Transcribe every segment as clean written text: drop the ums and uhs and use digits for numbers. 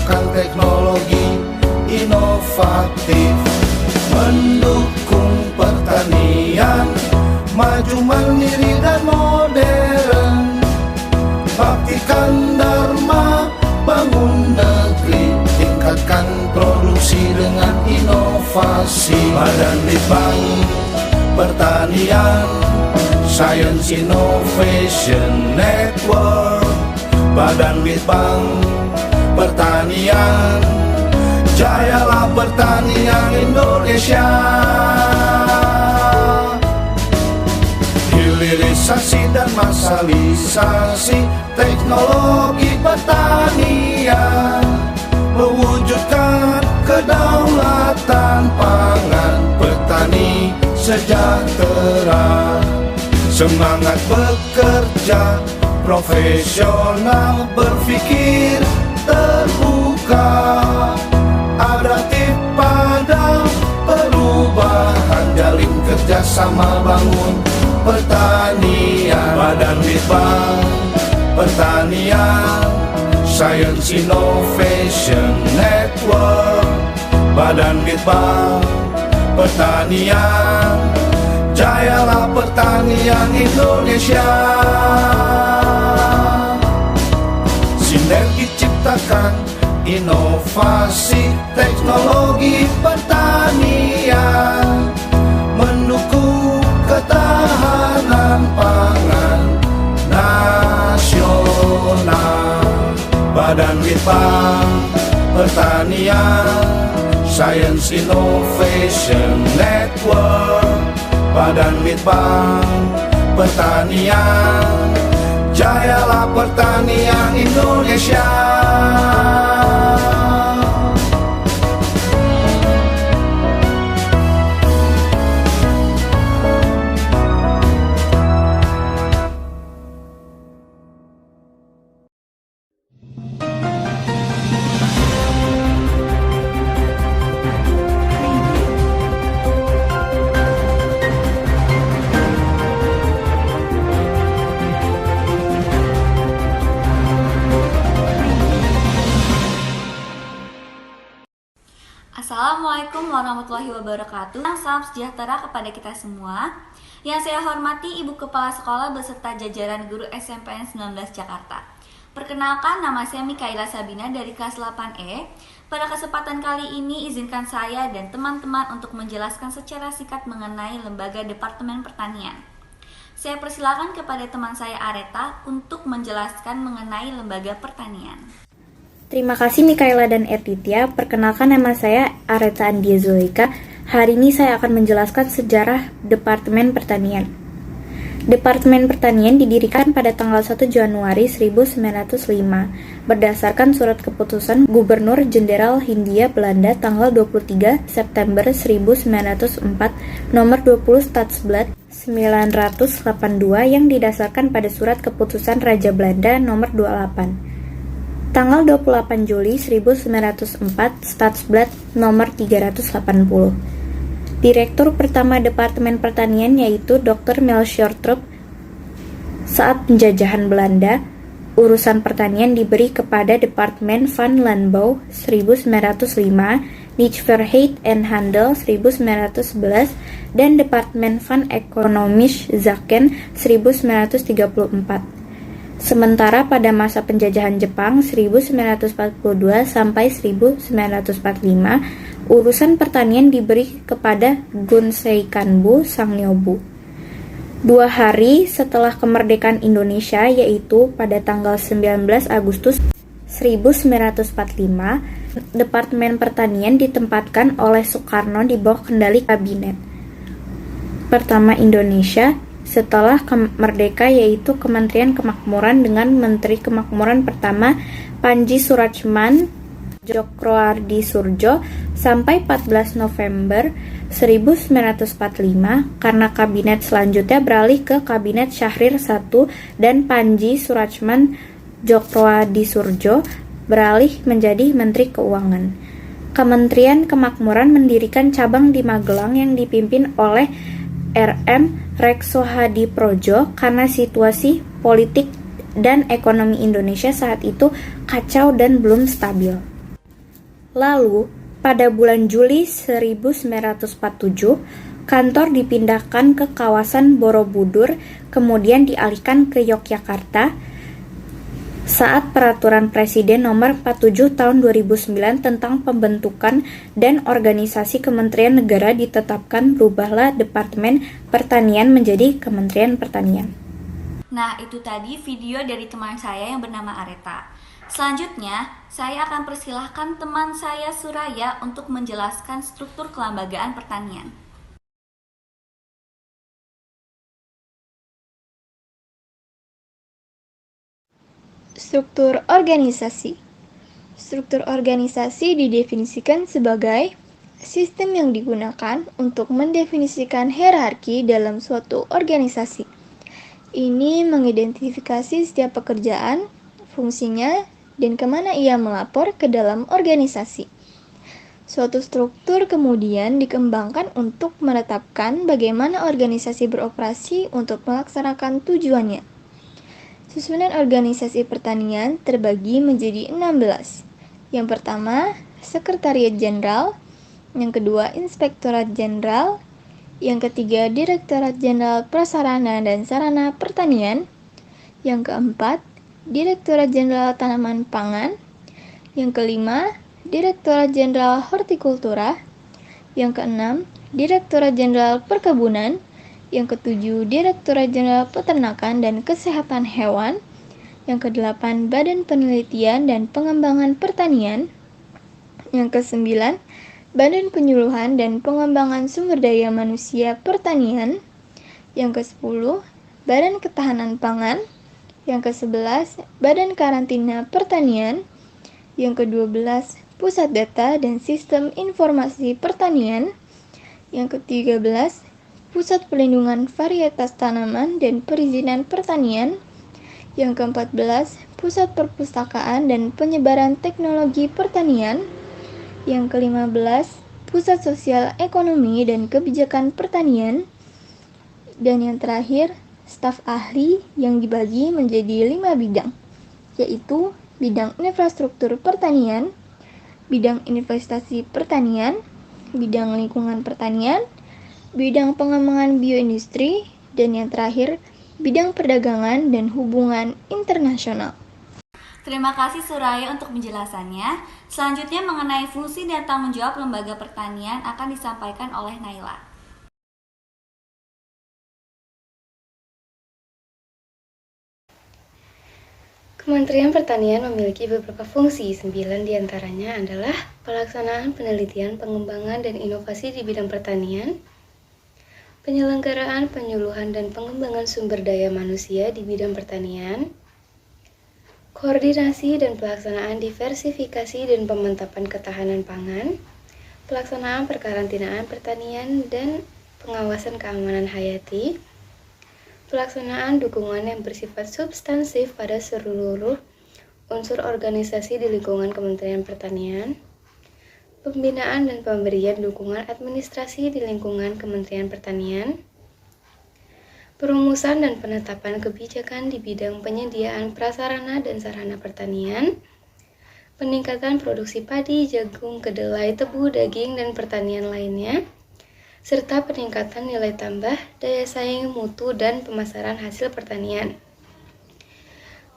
ciptakan teknologi inovatif, mendukung pertanian maju mandiri dan modern, baktikan dharma, bangun negeri, tingkatkan produksi dengan inovasi. Badan Litbang Pertanian Science Innovation Network, Badan Litbang Pertanian, jayalah pertanian Indonesia. Hilirisasi dan masalisasi teknologi pertanian, mewujudkan kedaulatan pangan, petani sejahtera. Semangat bekerja profesional, berpikir terbuka, adaptif pada perubahan, jalin kerjasama bangun pertanian. Badan Litbang Pertanian Science Innovation Network, Badan Litbang Pertanian, jayalah pertanian Indonesia. Sinergi ciptakan inovasi teknologi pertanian, mendukung ketahanan pangan nasional. Badan Litbang Pertanian Science Innovation Network, Badan Litbang Pertanian, jayalah pertanian Indonesia. Assalamualaikum warahmatullahi wabarakatuh. Salam sejahtera kepada kita semua. Yang saya hormati Ibu Kepala Sekolah beserta jajaran guru SMPN 19 Jakarta. Perkenalkan, nama saya Mikaela Sabina dari kelas 8E. Pada kesempatan kali ini izinkan saya dan teman-teman untuk menjelaskan secara singkat mengenai Lembaga Departemen Pertanian. Saya persilakan kepada teman saya Areta untuk menjelaskan mengenai Lembaga Pertanian. Terima kasih Mikaela dan Erditya. Perkenalkan, nama saya Areta Andia Zulika. Hari ini saya akan menjelaskan sejarah Departemen Pertanian. Departemen Pertanian didirikan pada tanggal 1 Januari 1905 berdasarkan surat keputusan Gubernur Jenderal Hindia Belanda tanggal 23 September 1904 nomor 20 Stadsblad 982 yang didasarkan pada surat keputusan Raja Belanda nomor 28. Tanggal 28 Juli 1904, Stadsblad nomor 380. Direktur pertama Departemen Pertanian yaitu Dr. Melchior Trup. Saat penjajahan Belanda, urusan pertanian diberi kepada Departemen van Landbouw 1905, Nijverheid en Handel 1911, dan Departemen van Economische Zaken 1934. Sementara pada masa penjajahan Jepang 1942 sampai 1945, urusan pertanian diberi kepada Gunsei Kanbu Sangnyobu. 2 hari setelah kemerdekaan Indonesia, yaitu pada tanggal 19 Agustus 1945, Departemen Pertanian ditempatkan oleh Soekarno di bawah kendali Kabinet Pertama Indonesia setelah merdeka, yaitu Kementerian Kemakmuran dengan Menteri Kemakmuran pertama Panji Suratman Djokroardi Surjo sampai 14 November 1945, karena kabinet selanjutnya beralih ke Kabinet Syahrir I dan Panji Suratman Djokroardi Surjo beralih menjadi Menteri Keuangan. Kementerian Kemakmuran mendirikan cabang di Magelang yang dipimpin oleh R.M. Rekso Hadi Projo karena situasi politik dan ekonomi Indonesia saat itu kacau dan belum stabil. Lalu, pada bulan Juli 1947, kantor dipindahkan ke kawasan Borobudur, kemudian dialihkan ke Yogyakarta saat Peraturan Presiden Nomor 47 Tahun 2009 tentang pembentukan dan organisasi Kementerian Negara ditetapkan, berubahlah Departemen Pertanian menjadi Kementerian Pertanian. Nah, itu tadi video dari teman saya yang bernama Areta. Selanjutnya, saya akan persilahkan teman saya Suraya untuk menjelaskan struktur kelembagaan pertanian. Struktur organisasi. Struktur organisasi didefinisikan sebagai sistem yang digunakan untuk mendefinisikan hierarki dalam suatu organisasi. Ini mengidentifikasi setiap pekerjaan, fungsinya, dan kemana ia melapor ke dalam organisasi. Suatu struktur kemudian dikembangkan untuk menetapkan bagaimana organisasi beroperasi untuk melaksanakan tujuannya. Susunan organisasi pertanian terbagi menjadi 16. Yang pertama, Sekretariat Jenderal. Yang kedua, Inspektorat Jenderal. Yang ketiga, Direktorat Jenderal Prasarana dan Sarana Pertanian. Yang keempat, Direktorat Jenderal Tanaman Pangan. Yang kelima, Direktorat Jenderal Hortikultura. Yang keenam, Direktorat Jenderal Perkebunan. Yang ketujuh, Direktorat Jenderal Peternakan dan Kesehatan Hewan. Yang kedelapan, Badan Penelitian dan Pengembangan Pertanian. Yang kesembilan, Badan Penyuluhan dan Pengembangan Sumber Daya Manusia Pertanian. Yang kesepuluh, Badan Ketahanan Pangan. Yang ke-11, Badan Karantina Pertanian. Yang ke-12, Pusat Data dan Sistem Informasi Pertanian. Yang ke-13, Pusat Pelindungan Varietas Tanaman dan Perizinan Pertanian. Yang ke-14, Pusat Perpustakaan dan Penyebaran Teknologi Pertanian. Yang ke-15, Pusat Sosial Ekonomi dan Kebijakan Pertanian. Dan yang terakhir, staf ahli yang dibagi menjadi 5 bidang, yaitu bidang infrastruktur pertanian, bidang investasi pertanian, bidang lingkungan pertanian, bidang pengembangan bioindustri, dan yang terakhir, bidang perdagangan dan hubungan internasional. Terima kasih Suraya untuk penjelasannya. Selanjutnya mengenai fungsi dan tanggung jawab lembaga pertanian akan disampaikan oleh Naila. Kementerian Pertanian memiliki beberapa fungsi, 9 diantaranya adalah pelaksanaan penelitian, pengembangan, dan inovasi di bidang pertanian, penyelenggaraan, penyuluhan, dan pengembangan sumber daya manusia di bidang pertanian, koordinasi dan pelaksanaan diversifikasi dan pemantapan ketahanan pangan, pelaksanaan perkarantinaan pertanian, dan pengawasan keamanan hayati, pelaksanaan dukungan yang bersifat substansif pada seluruh unsur organisasi di lingkungan Kementerian Pertanian, pembinaan dan pemberian dukungan administrasi di lingkungan Kementerian Pertanian, perumusan dan penetapan kebijakan di bidang penyediaan prasarana dan sarana pertanian, peningkatan produksi padi, jagung, kedelai, tebu, daging, dan pertanian lainnya, serta peningkatan nilai tambah, daya saing, mutu, dan pemasaran hasil pertanian.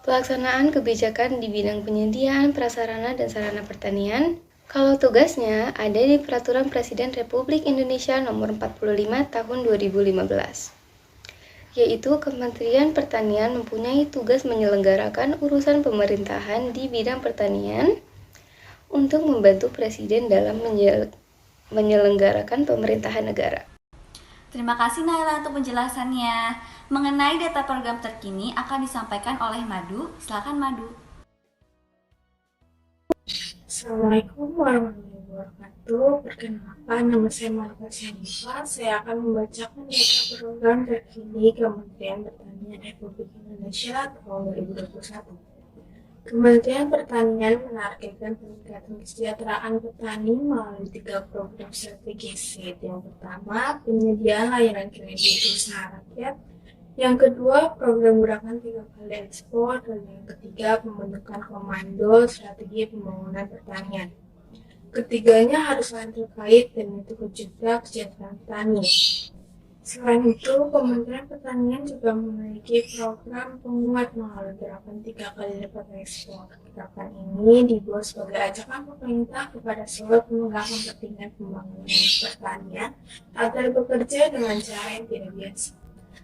Pelaksanaan kebijakan di bidang penyediaan prasarana dan sarana pertanian, kalau tugasnya ada di Peraturan Presiden Republik Indonesia Nomor 45 Tahun 2015, yaitu Kementerian Pertanian mempunyai tugas menyelenggarakan urusan pemerintahan di bidang pertanian untuk membantu Presiden dalam menyelenggarakan pemerintahan negara. Terima kasih Naila untuk penjelasannya. Mengenai data program terkini akan disampaikan oleh Madu. Silakan Madu. Assalamualaikum warahmatullahi wabarakatuh. Perkenalkan, nama saya Marta Syarifah. Saya akan membacakan data program terkini Kementerian Pertanian Republik Indonesia tahun 2021. Kementerian Pertanian menargetkan peningkatan kesejahteraan petani melalui 3 program strategis. Yang pertama, penyediaan layanan kredit usaha rakyat. Yang kedua, program gerakan 3 kali ekspor. Dan yang ketiga, pembentukan komando strategi pembangunan pertanian. Ketiganya harus saling terkait dan itu juga kesejahteraan petani. Selain itu, Kementerian Pertanian juga memiliki program penguat melalui gerakan 3 kali lipat ekspor. Gerakan ini dibuat sebagai ajakan pemerintah kepada seluruh pemegang kepentingan pembangunan pertanian agar bekerja dengan cara yang tidak biasa.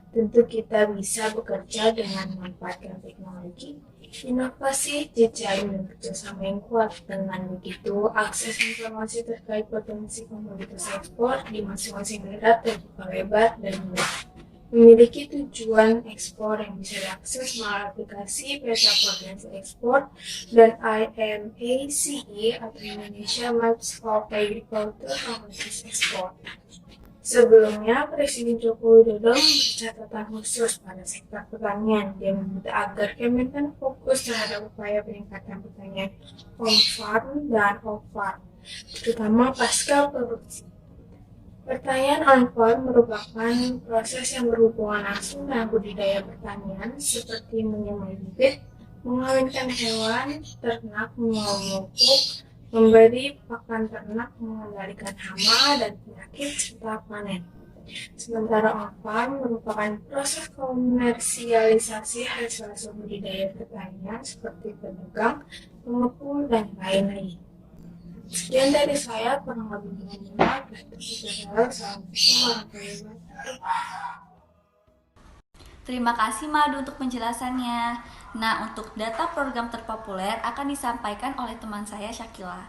Tentu kita bisa bekerja dengan memanfaatkan teknologi, inovasi, jejaring dan kerjasama yang kuat. Dengan begitu, akses informasi terkait potensi komoditas ekspor di masing-masing daerah terbuka lebar dan mudah. Memiliki tujuan ekspor yang bisa diakses melalui aplikasi Peta Potensi Ekspor dan IMACE atau Indonesia Maps of Agriculture Commodities Export. Sebelumnya, Presiden Joko Widodo memberi catatan khusus pada sektor pertanian. Dia meminta agar Kementan fokus terhadap upaya peningkatan pertanian on-farm dan off-farm, terutama pasca produksi. Pertanian on-farm merupakan proses yang berhubungan langsung dengan budidaya pertanian seperti menyemai bibit, mengawinkan hewan, ternak, memupuk, memberi pakan ternak, mengendalikan hama dan penyakit, serta panen. Sementara on-farm merupakan proses komersialisasi hasil budidaya pertanian seperti pedagang, pengepul, dan lain-lain. Sekian dari saya, kurang lebih menyimak. Terima kasih Madu untuk penjelasannya. Nah, untuk data program terpopuler akan disampaikan oleh teman saya Syakila.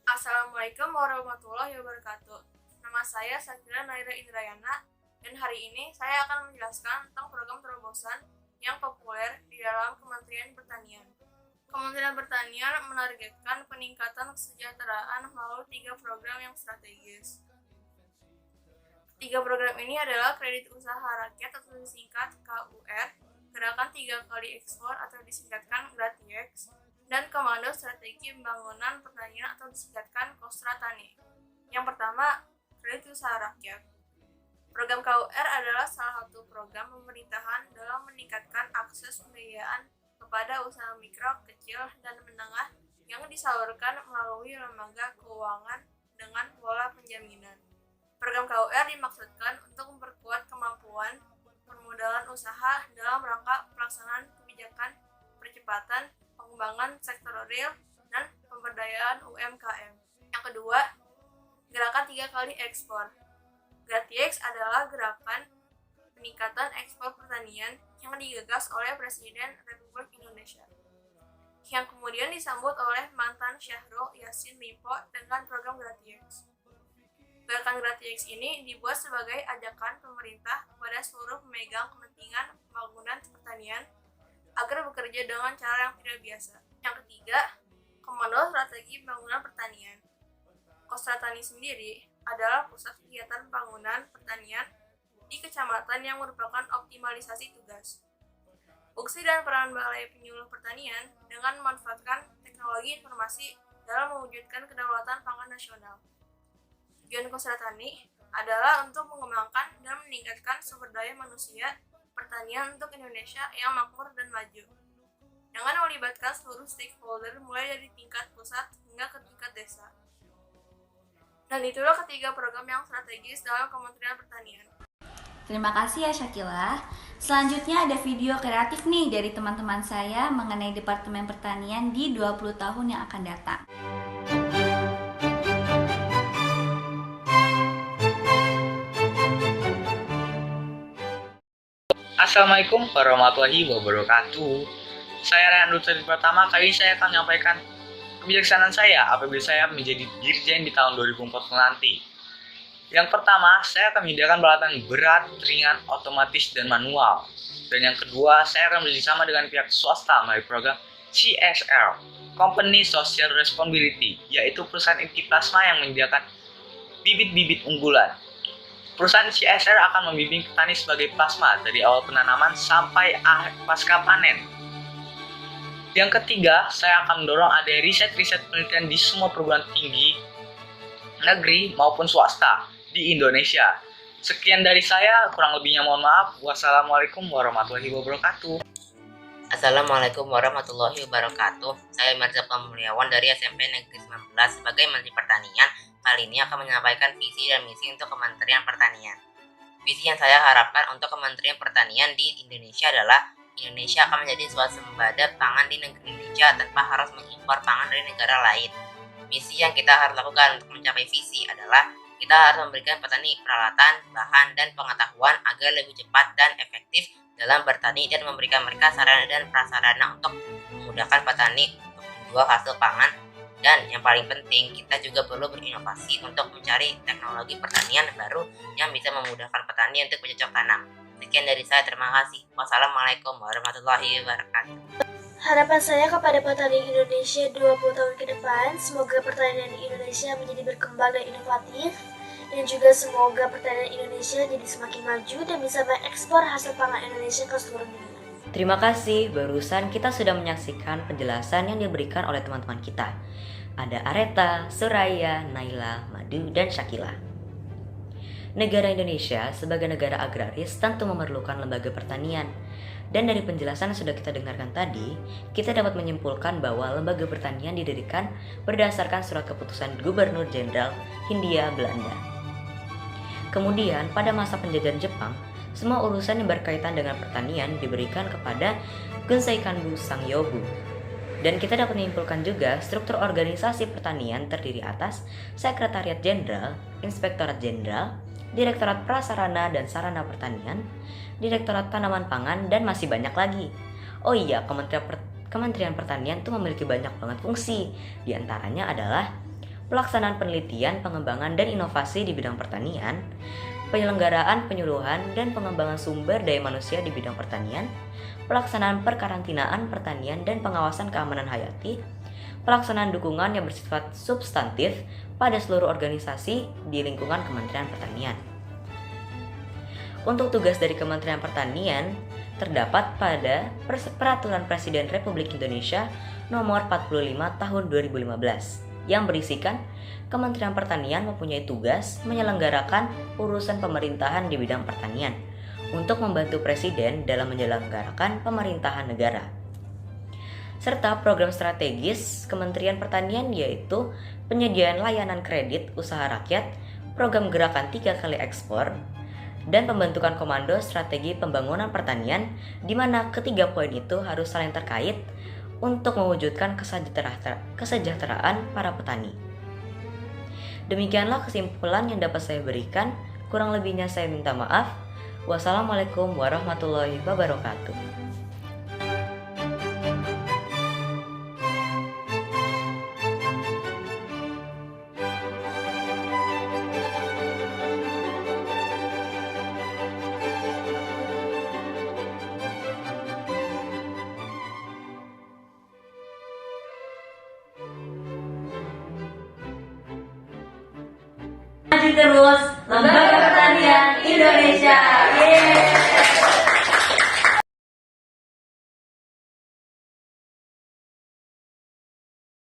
Assalamualaikum warahmatullahi wabarakatuh. Nama saya Syakila Naira Indrayana dan hari ini saya akan menjelaskan tentang program terobosan yang populer di dalam Kementerian Pertanian. Kementerian Pertanian menargetkan peningkatan kesejahteraan melalui 3 program yang strategis. 3 program ini adalah Kredit Usaha Rakyat atau disingkat KUR, Gerakan 3 Kali Ekspor atau disingkatkan GRATIEX, dan Komando Strategi Pembangunan Pertanian atau disingkatkan KOSTRA-TANI. Yang pertama, Kredit Usaha Rakyat. Program KUR adalah salah satu program pemerintahan dalam meningkatkan akses pembiayaan kepada usaha mikro, kecil, dan menengah yang disalurkan melalui lembaga keuangan dengan pola penjaminan. Program KUR dimaksudkan untuk memperkuat kemampuan permodalan usaha dalam rangka pelaksanaan kebijakan percepatan pengembangan sektor real dan pemberdayaan UMKM. Yang kedua, Gerakan 3 Kali Ekspor. GRATIEX adalah gerakan peningkatan ekspor pertanian yang digagas oleh Presiden Republik Indonesia, yang kemudian disambut oleh mantan Syahrul Yassin Limpo dengan program GRATIEX. Gerakan GRATIEX ini dibuat sebagai ajakan pemerintah kepada seluruh pemegang kepentingan pembangunan pertanian agar bekerja dengan cara yang tidak biasa. Yang ketiga, Komando Strategi Pembangunan Pertanian. KOSTRA-TANI sendiri adalah pusat kegiatan pembangunan pertanian di kecamatan yang merupakan optimalisasi tugas, fungsi dan peran Balai Penyuluh Pertanian dengan memanfaatkan teknologi informasi dalam mewujudkan kedaulatan pangan nasional. Tujuan KOSTRA-TANI adalah untuk mengembangkan dan meningkatkan sumber daya manusia pertanian untuk Indonesia yang makmur dan maju, dengan melibatkan seluruh stakeholder mulai dari tingkat pusat hingga ke tingkat desa. Dan itulah ketiga program yang strategis dalam Kementerian Pertanian. Terima kasih ya Syakila. Selanjutnya ada video kreatif nih dari teman-teman saya mengenai Departemen Pertanian di 20 tahun yang akan datang. Assalamualaikum warahmatullahi wabarakatuh. Saya Rehan Dutri pertama kali saya akan menyampaikan kebijaksanaan saya apabila saya menjadi dirjen di tahun 2040 nanti. Yang pertama, saya akan menyediakan peralatan berat, ringan, otomatis, dan manual. Dan yang kedua, saya akan bekerjasama dengan pihak swasta melalui program CSR, Company Social Responsibility, yaitu perusahaan inti plasma yang menyediakan bibit-bibit unggulan. Perusahaan CSR akan membimbing petani sebagai plasma dari awal penanaman sampai pasca panen. Yang ketiga, saya akan mendorong adanya riset-riset penelitian di semua perguruan tinggi, negeri maupun swasta di Indonesia. Sekian dari saya, kurang lebihnya mohon maaf. Wassalamualaikum warahmatullahi wabarakatuh. Assalamualaikum warahmatullahi wabarakatuh. Saya Mirza Pamulyawan dari SMP Negeri 19 sebagai Menteri Pertanian. Kali ini akan menyampaikan visi dan misi untuk Kementerian Pertanian. Visi yang saya harapkan untuk Kementerian Pertanian di Indonesia adalah Indonesia akan menjadi swasembada pangan di negeri Indonesia tanpa harus mengimpor pangan dari negara lain. Misi yang kita harus lakukan untuk mencapai visi adalah kita harus memberikan petani peralatan, bahan, dan pengetahuan agar lebih cepat dan efektif dalam bertani dan memberikan mereka sarana dan prasarana untuk memudahkan petani untuk menjual hasil pangan. Dan yang paling penting, kita juga perlu berinovasi untuk mencari teknologi pertanian baru yang bisa memudahkan petani untuk bercocok tanam. Sekian dari saya, terima kasih. Wassalamualaikum warahmatullahi wabarakatuh. Harapan saya kepada petani Indonesia 20 tahun ke depan, semoga pertanian di Indonesia menjadi berkembang dan inovatif, dan juga semoga pertanian Indonesia jadi semakin maju dan bisa mengekspor hasil pangan Indonesia ke seluruh dunia. Terima kasih, barusan kita sudah menyaksikan penjelasan yang diberikan oleh teman-teman kita. Ada Areta, Suraya, Naila, Madu, dan Syakila. Negara Indonesia sebagai negara agraris tentu memerlukan lembaga pertanian. Dan dari penjelasan yang sudah kita dengarkan tadi, kita dapat menyimpulkan bahwa lembaga pertanian didirikan berdasarkan surat keputusan Gubernur Jenderal Hindia Belanda. Kemudian, pada masa penjajahan Jepang, semua urusan yang berkaitan dengan pertanian diberikan kepada Gunseikanbu Sangyobu. Dan kita dapat menyimpulkan juga struktur organisasi pertanian terdiri atas Sekretariat Jenderal, Inspektorat Jenderal, Direktorat Prasarana dan Sarana Pertanian, Direktorat Tanaman Pangan, dan masih banyak lagi. Oh iya, Kementerian Pertanian itu memiliki banyak banget fungsi. Di antaranya adalah pelaksanaan penelitian, pengembangan, dan inovasi di bidang pertanian, penyelenggaraan, penyuluhan, dan pengembangan sumber daya manusia di bidang pertanian, pelaksanaan perkarantinaan pertanian dan pengawasan keamanan hayati, pelaksanaan dukungan yang bersifat substantif pada seluruh organisasi di lingkungan Kementerian Pertanian. Untuk tugas dari Kementerian Pertanian terdapat pada Peraturan Presiden Republik Indonesia Nomor 45 Tahun 2015 yang berisikan Kementerian Pertanian mempunyai tugas menyelenggarakan urusan pemerintahan di bidang pertanian untuk membantu Presiden dalam menyelenggarakan pemerintahan negara. Serta program strategis Kementerian Pertanian yaitu penyediaan layanan kredit usaha rakyat, program gerakan 3 kali ekspor, dan pembentukan komando strategi pembangunan pertanian di mana ketiga poin itu harus saling terkait untuk mewujudkan kesejahteraan para petani. Demikianlah kesimpulan yang dapat saya berikan, kurang lebihnya saya minta maaf. Wassalamualaikum warahmatullahi wabarakatuh. Maju terus, Lembaga Pertanian Indonesia. Yeay.